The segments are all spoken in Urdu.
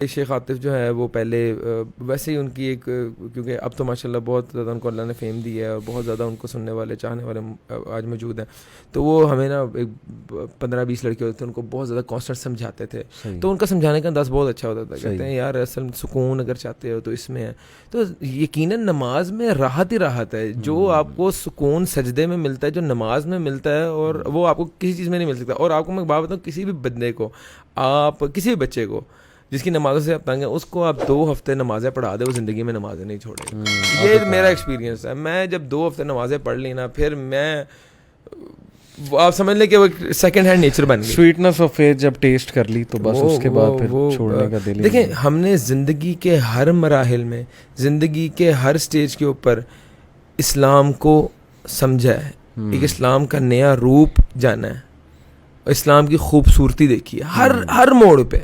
شیخ عاطف جو ہے وہ پہلے ویسے ہی ان کی ایک، کیونکہ اب تو ماشاء اللہ بہت زیادہ ان کو اللہ نے فیم دی ہے اور بہت زیادہ ان کو سننے والے چاہنے والے آج موجود ہیں. تو وہ ہمیں نا ایک 15-20 لڑکے ہوتے تھے، ان کو بہت زیادہ کانسیپٹ سمجھاتے تھے. تو ان کا سمجھانے کا انداز بہت اچھا ہوتا تھا. کہتے ہیں یار اصل سکون اگر چاہتے ہو تو اس میں ہے. تو یقیناً نماز میں راحت ہی راحت ہے. جو آپ کو سکون سجدے میں ملتا ہے، جو نماز میں ملتا ہے، اور وہ آپ کو کسی چیز میں نہیں مل سکتا. اور آپ کو میں بات بتاؤں، کسی بھی بندے کو، آپ کسی بھی بچے کو جس کی نمازوں سے آپ تنگ ہیں، اس کو آپ 2 ہفتے نمازیں پڑھا دیں، وہ زندگی میں نمازیں نہیں چھوڑے گا. یہ میرا ایکسپیرینس ہے. میں جب 2 ہفتے نمازیں پڑھ لی نا، پھر میں، آپ سمجھ لیں کہ وہ سیکنڈ ہینڈ نیچر بن گئی. سویٹنس آف فیتھ جب ٹیسٹ کر لی تو بس اس کے بعد پھر چھوڑنے کا دل. دیکھیں، ہم نے زندگی کے ہر مراحل میں، زندگی کے ہر سٹیج کے اوپر اسلام کو سمجھا ہے، ایک اسلام کا نیا روپ جانا ہے، اسلام کی خوبصورتی دیکھی ہے ہر موڑ پہ.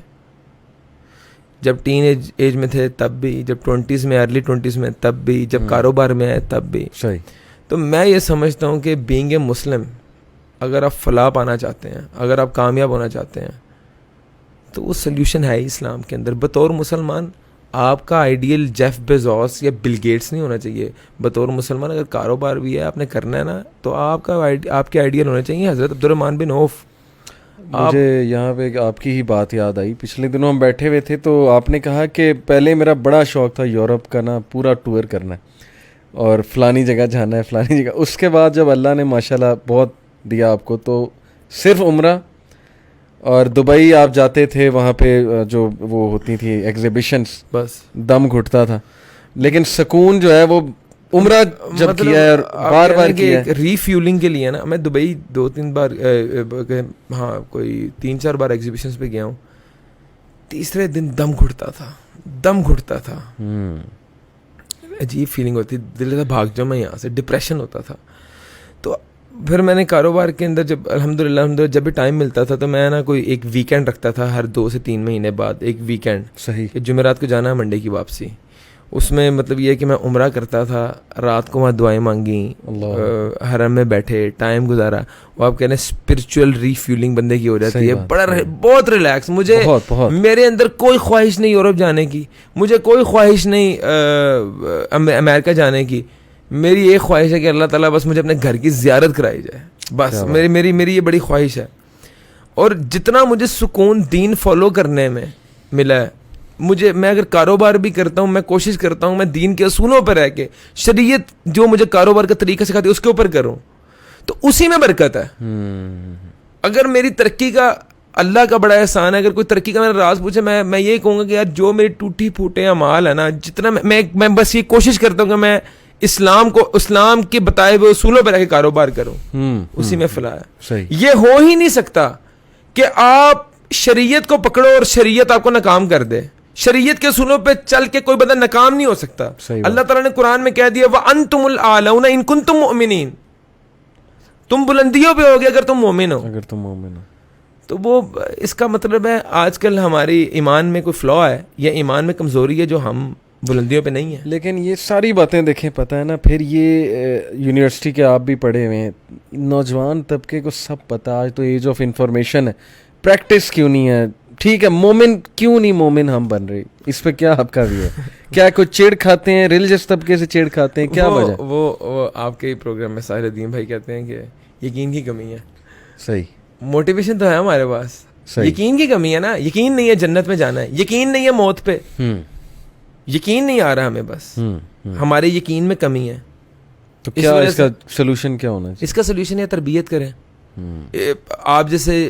جب ٹین ایج میں تھے تب بھی، جب 20s میں، ارلی 20s میں تب بھی، جب کاروبار میں آئے تب بھی. صحیح. تو میں یہ سمجھتا ہوں کہ بینگ اے مسلم، اگر آپ فلاح پانا چاہتے ہیں، اگر آپ کامیاب ہونا چاہتے ہیں، تو وہ سلیوشن ہے اسلام کے اندر. بطور مسلمان آپ کا آئیڈیل جیف بیزوس یا بل گیٹس نہیں ہونا چاہیے. بطور مسلمان اگر کاروبار بھی ہے، آپ نے کرنا ہے نا، تو آپ کے آئیڈیل ہونے چاہیے حضرت عبد الرحمن بن عوف. مجھے یہاں پہ آپ کی ہی بات یاد آئی. پچھلے دنوں ہم بیٹھے ہوئے تھے تو آپ نے کہا کہ پہلے میرا بڑا شوق تھا یورپ کا نا پورا ٹور کرنا ہے اور فلانی جگہ جانا ہے، فلانی جگہ. اس کے بعد جب اللہ نے ماشاءاللہ بہت دیا آپ کو، تو صرف عمرہ اور دبئی آپ جاتے تھے، وہاں پہ جو وہ ہوتی تھی ایگزیبیشنس، بس دم گھٹتا تھا. لیکن سکون جو ہے وہ عمرہ جب کیا ہے اور بار بار کیا ہے، ری فیولنگ کے لیے نا. میں دبئی 2-3 بار، ہاں کوئی 3-4 بار ایگزیبیشنز پہ گیا ہوں. تیسرے دن دم گھٹتا تھا. عجیب فیلنگ ہوتی، دل کا بھاگ جاؤں میں یہاں سے، ڈپریشن ہوتا تھا. تو پھر میں نے کاروبار کے اندر جب الحمدللہ جب بھی ٹائم ملتا تھا تو میں نا کوئی ایک ویکینڈ رکھتا تھا ہر 2 سے 3 مہینے بعد، ایک ویکینڈ. صحیح. کہ جمعرات کو جانا ہے، منڈے کی واپسی. اس میں مطلب یہ ہے کہ میں عمرہ کرتا تھا، رات کو وہاں دعائیں مانگیں، حرم میں بیٹھے ٹائم گزارا. وہ آپ کہہ رہے ہیں اسپرچل ری فیولنگ بندے کی ہو جاتی ہے. بہت ریلیکس. مجھے میرے اندر کوئی خواہش نہیں یورپ جانے کی، مجھے کوئی خواہش نہیں امریکہ جانے کی. میری ایک خواہش ہے کہ اللہ تعالیٰ بس مجھے اپنے گھر کی زیارت کرائی جائے، بس. میری یہ بڑی خواہش ہے. اور جتنا مجھے سکون دین فالو کرنے میں ملا ہے، میں اگر کاروبار بھی کرتا ہوں، میں کوشش کرتا ہوں میں دین کے اصولوں پر رہ کے، شریعت جو مجھے کاروبار کا طریقہ سکھاتی ہے اس کے اوپر کروں، تو اسی میں برکت ہے. اگر میری ترقی کا اللہ کا بڑا احسان ہے. اگر کوئی ترقی کا میرا راز پوچھے، میں یہی کہوں گا کہ یار جو میری ٹوٹی پھوٹے اعمال ہے نا، جتنا میں بس یہ کوشش کرتا ہوں کہ میں اسلام کے بتائے ہوئے اصولوں پہ رہ کے کاروبار کروں، اسی میں فلاح ہے. یہ ہو ہی نہیں سکتا کہ آپ شریعت کو پکڑو اور شریعت آپ کو ناکام کر دے. شریعت کے اصولوں پہ چل کے کوئی بندہ ناکام نہیں ہو سکتا. اللہ تعالیٰ نے قرآن میں کہہ دیا وَأَنْتُمُ الْأَعْلَوْنَ إِن كُنتُم مُؤْمِنِينَ، تم بلندیوں پہ ہوگے اگر تم مومن ہو. تو وہ اس کا مطلب ہے آج کل ہماری ایمان میں کوئی فلا ہے یا ایمان میں کمزوری ہے جو ہم بلندیوں پہ نہیں ہیں. لیکن یہ ساری باتیں دیکھیں، پتہ ہے نا، پھر یہ یونیورسٹی کے آپ بھی پڑھے ہوئے ہیں، نوجوان طبقے کو سب پتہ، آج تو ایج آف انفارمیشن ہے. پریکٹس کیوں نہیں ہے؟ ٹھیک ہے، مومن کیوں نہیں مومن ہم بن رہے؟ اس پہ کیا آپ کا بھی ہے؟ کیا کوئی چڑ کھاتے ہیں ریلیجس طبقے سے، چڑ کھاتے ہیں، کیا وجہ؟ وہ آپ کے پروگرام میں ساحر الدین بھائی کہتے ہیں کہ یقین کی کمی ہے. صحیح. موٹیویشن تو ہے ہمارے پاس، یقین کی کمی ہے نا. یقین نہیں ہے جنت میں جانا ہے، یقین نہیں ہے موت پہ، یقین نہیں آ رہا ہمیں، بس ہمارے یقین میں کمی ہے. تو کیا اس کا سلوشن کیا ہونا چاہیے؟ اس کا سلوشن ہے تربیت کریں. آپ جیسے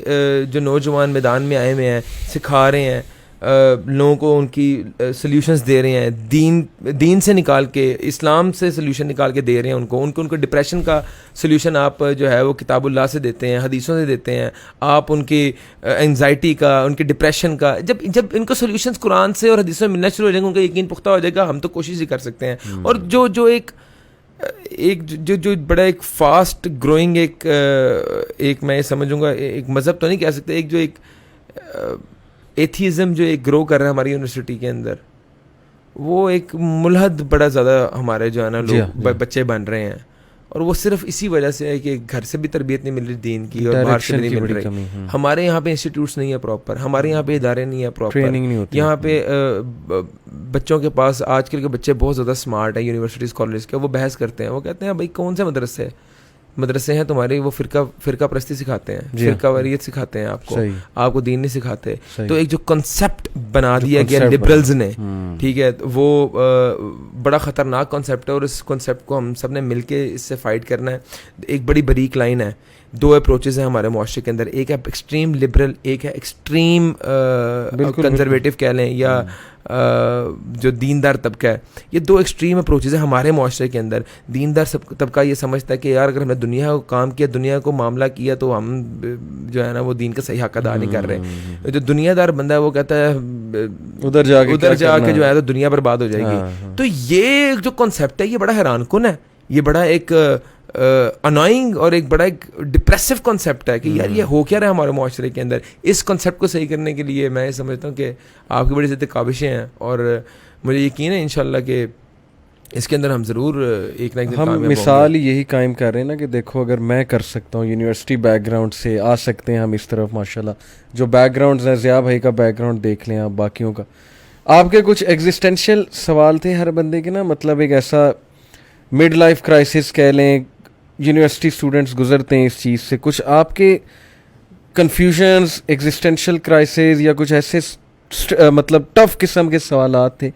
جو نوجوان میدان میں آئے ہوئے ہیں، سکھا رہے ہیں لوگوں کو، ان کی سلیوشنز دے رہے ہیں، دین سے نکال کے، اسلام سے سلیوشن نکال کے دے رہے ہیں ان کو ڈپریشن کا سلیوشن آپ جو ہے وہ کتاب اللہ سے دیتے ہیں، حدیثوں سے دیتے ہیں. آپ ان کی انگزائٹی کا، ان کی ڈپریشن کا، جب ان کو سلیوشنز قرآن سے اور حدیثوں میں ملنا شروع ہو جائیں گے، ان کا یقین پختہ ہو جائے گا. ہم تو کوشش ہی کر سکتے ہیں. اور جو جو بڑا ایک فاسٹ گروئنگ ایک میں سمجھوں گا ایک مذہب تو نہیں کہہ سکتے، ایک جو ایک ایتھیزم جو ایک گرو کر رہا ہے ہماری یونیورسٹی کے اندر، وہ ایک ملحد بڑا زیادہ ہمارے جو ہے نا لوگ بچے بن رہے ہیں. اور وہ صرف اسی وجہ سے ہے کہ گھر سے بھی تربیت نہیں مل رہی دین کی اور باہر سے نہیں مل رہی. ہمارے یہاں پہ انسٹیٹیوٹس نہیں ہے پراپر, ہمارے یہاں پہ ادارے نہیں ہیں پراپر, یہاں پہ بچوں کے پاس آج کل کے بچے بہت زیادہ اسمارٹ ہیں یونیورسٹیز کالج کے, وہ بحث کرتے ہیں, وہ کہتے ہیں بھائی کون سے مدرسے ہیں تمہارے, وہ فرقہ پرستی سکھاتے ہیں, فرقہ واریت سکھاتے ہیں آپ کو دین نہیں سکھاتے. تو ایک جو کنسیپٹ بنا دیا گیا لبرلز نے, ٹھیک ہے, وہ بڑا خطرناک کنسیپٹ ہے, اور اس کنسیپٹ کو ہم سب نے مل کے اس سے فائٹ کرنا ہے. ایک بڑی باریک لائن ہے, دو اپروچز ہیں ہمارے معاشرے کے اندر, ایک ہے ایکسٹریم لبرل, ایک ہے ایکسٹریم کنزرویٹو کہہ لیں یا جو دیندار طبقہ ہے. یہ دو ایکسٹریم اپروچز ہیں ہمارے معاشرے کے اندر. دیندار طبقہ یہ سمجھتا ہے کہ یار اگر ہم نے دنیا کو کام کیا, دنیا کو معاملہ کیا, تو ہم جو ہے نا وہ دین کا صحیح حق ادا نہیں کر رہے. جو دنیا دار بندہ ہے وہ کہتا ہے ادھر جا کے جو ہے تو دنیا برباد ہو جائے گی. تو یہ جو کنسیپٹ ہے یہ بڑا حیران کن ہے, یہ بڑا ایک انوائنگ اور ایک بڑا ایک ڈپریسو کنسیپٹ ہے کہ یار یہ ہو کیا رہا ہے ہمارے معاشرے کے اندر. اس کنسیپٹ کو صحیح کرنے کے لیے میں سمجھتا ہوں کہ آپ کی بڑی زیادہ کاوشیں ہیں, اور مجھے یقین ہے انشاءاللہ کہ اس کے اندر ہم ضرور ایک نہ ایک ہم مثال یہی قائم کر رہے ہیں نا کہ دیکھو اگر میں کر سکتا ہوں, یونیورسٹی بیک گراؤنڈ سے آ سکتے ہیں ہم اس طرف ماشاءاللہ, جو بیک گراؤنڈز ہیں, ضیاء بھائی کا بیک گراؤنڈ دیکھ لیں آپ, باقیوں کا. آپ کے کچھ ایگزسٹینشیل سوال تھے ہر بندے کے نا, مطلب ایک ایسا مڈ لائف کرائسس کہہ لیں, یونیورسٹی اسٹوڈنٹس گزرتے ہیں اس چیز سے. کچھ آپ کے کنفیوژنز, ایگزسٹینشیل کرائسس یا کچھ ایسے مطلب ٹف قسم کے سوالات تھے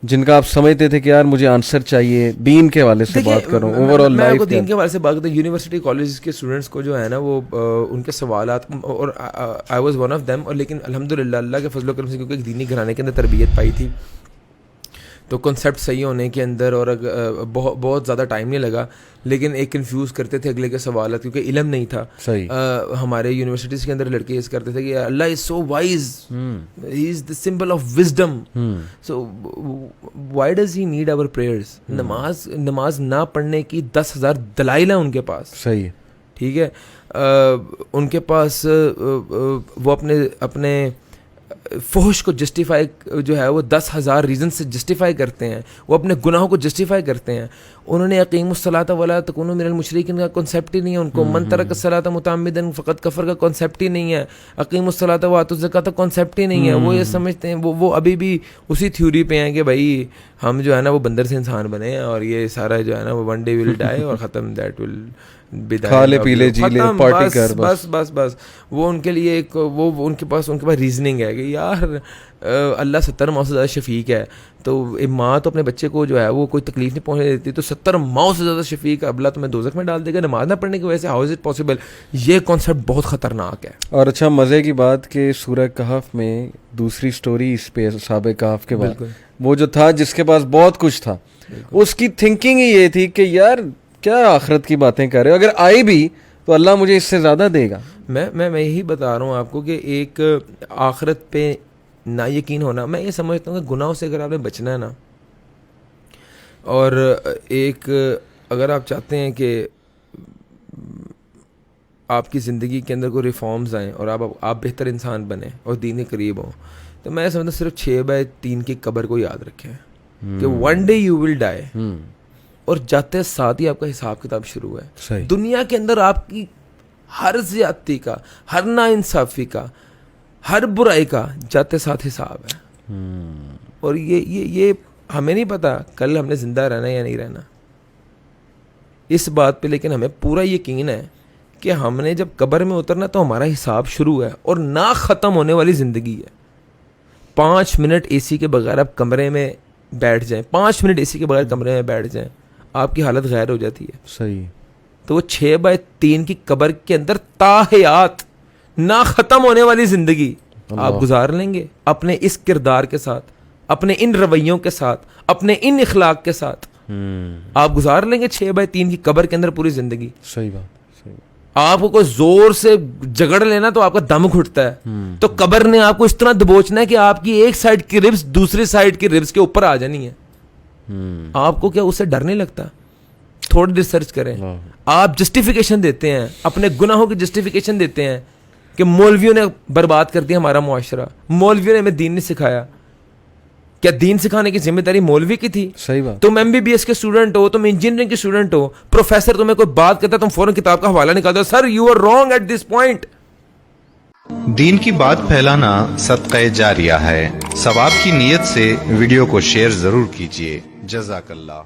جن کا آپ سمجھتے تھے کہ یار مجھے آنسر چاہیے؟ دین کے حوالے سے بات کروں, اوور آل لائف. میں دین کے حوالے سے بات کرتا ہوں, یونیورسٹی کالجز کے اسٹوڈنٹس کو جو ہے نا وہ ان کے سوالات, اور I was one of them, اور لیکن الحمدللہ اللہ کے فضل و کرم سے کیونکہ ایک دینی گھرانے کے اندر تربیت پائی تھی تو کنسیپٹ صحیح ہونے کے اندر اور بہت زیادہ ٹائم نہیں لگا, لیکن ایک کنفیوز کرتے تھے اگلے کے سوالات کیونکہ علم نہیں تھا. ہمارے یونیورسٹیز کے اندر لڑکے اس کرتے تھے کہ اللہ is so wise, he is the symbol of wisdom, so why does he need our prayers. نماز نہ پڑھنے کی 10,000 دلائل ہیں ان کے پاس. صحیح ہے, ٹھیک ہے, ان کے پاس وہ اپنے فحش کو جسٹیفائی جو ہے وہ 10,000 ریزن سے جسٹیفائی کرتے ہیں, وہ اپنے گناہوں کو جسٹیفائی کرتے ہیں. انہوں نے اقیم الصلاۃ ولا تکونوا من المشرکین کا کنسیپٹ ہی نہیں ہے ان کو, من ترک الصلاۃ متعمدا فقد کفر کا کنسیپٹ ہی نہیں ہے, اقیم الصلاۃ وآتوا الزکاۃ کا کنسیپٹ ہی نہیں ہے. وہ یہ سمجھتے ہیں, وہ ابھی بھی اسی تھیوری پہ ہیں کہ بھائی ہم جو ہے نا وہ بندر سے انسان بنے ہیں, اور یہ سارا جو ہے نا وہ ون ڈے ول ڈائی اور ختم, دیٹ ول کھا لے پی لے جی لے پارٹی کر, بس. وہ ان کے لیے ایک وہ ان کے پاس ریزننگ ہے کہ یار اللہ 70 ماؤں سے زیادہ شفیق ہے, تو ماں تو اپنے بچے کو جو ہے وہ کوئی تکلیف نہیں پہنچنے دیتی, تو 70 ماؤں سے زیادہ شفیق اللہ تمہیں دوزخ میں ڈال دے گا نماز نہ پڑھنے کی وجہ سے, ہاؤ از اٹ پاسبل. یہ کانسیپٹ بہت خطرناک ہے. اور اچھا مزے کی بات کہ سورہ کہف میں دوسری سٹوری اس پہ اصحاب کہف کے بعد, وہ جو تھا جس کے پاس بہت کچھ تھا, اس کی تھنکنگ ہی یہ تھی کہ یار کیا آخرت کی باتیں کر رہے ہو, اگر آئی بھی تو اللہ مجھے اس سے زیادہ دے گا. میں یہی بتا رہا ہوں آپ کو کہ ایک آخرت پہ نا یقین ہونا, میں یہ سمجھتا ہوں کہ گناہوں سے اگر آپ نے بچنا ہے نا, اور ایک اگر آپ چاہتے ہیں کہ آپ کی زندگی کے اندر کوئی ریفارمز آئیں اور آپ بہتر انسان بنیں اور دین کے قریب ہوں, تو میں سمجھتا ہوں صرف 6/3 کی قبر کو یاد رکھیں کہ ون ڈے یو ول ڈائی, اور جاتے ساتھ ہی آپ کا حساب کتاب شروع ہے. دنیا کے اندر آپ کی ہر زیادتی کا, ہر ناانصافی کا, ہر برائی کا جاتے ساتھ حساب ہے. اور یہ ہمیں نہیں پتا کل ہم نے زندہ رہنا یا نہیں رہنا اس بات پہ, لیکن ہمیں پورا یقین ہے کہ ہم نے جب قبر میں اترنا تو ہمارا حساب شروع ہے اور نہ ختم ہونے والی زندگی ہے. 5 منٹ اے سی کے بغیر آپ کمرے میں بیٹھ جائیں, 5 منٹ اے سی کے بغیر کمرے میں بیٹھ جائیں, آپ کی حالت غیر ہو جاتی ہے. صحیح. تو وہ 6/3 کی قبر کے اندر تاحیات نہ ختم ہونے والی زندگی آپ گزار لیں گے اپنے اس کردار کے ساتھ, اپنے ان رویوں کے ساتھ, اپنے ان اخلاق کے ساتھ. آپ گزار لیں گے 6/3 کی قبر کے اندر پوری زندگی. صحیح بات. آپ کو کوئی زور سے جگڑ لینا تو آپ کا دم گھٹتا ہے, تو قبر نے آپ کو اس طرح دبوچنا ہے کہ آپ کی ایک سائڈ کی ربس دوسری سائڈ کی ربس کے اوپر آ جانی ہے. آپ کو کیا اس سے ڈر نہیں لگتا؟ تھوڑی ریسرچ کریں. آپ جسٹیفیکیشن دیتے ہیں, اپنے گناہوں کی جسٹیفیکیشن دیتے ہیں کہ مولویوں نے برباد کر دیا ہمارا معاشرہ, مولویوں نے ہمیں دین نہیں سکھایا. کیا دین سکھانے کی ذمہ داری مولوی کی تھی؟ صحیح بات. تم MBBS کے اسٹوڈنٹ ہو, تم انجینئرنگ کے اسٹوڈنٹ ہو, پروفیسر تمہیں کوئی بات کہتا ہے تم فوراً کتاب کا حوالہ نکال دو, sir you are wrong at this point. دین کی بات پھیلانا صدقہ جاریہ ہے. ثواب کی نیت سے ویڈیو کو شیئر ضرور کیجیے. جزاک اللہ.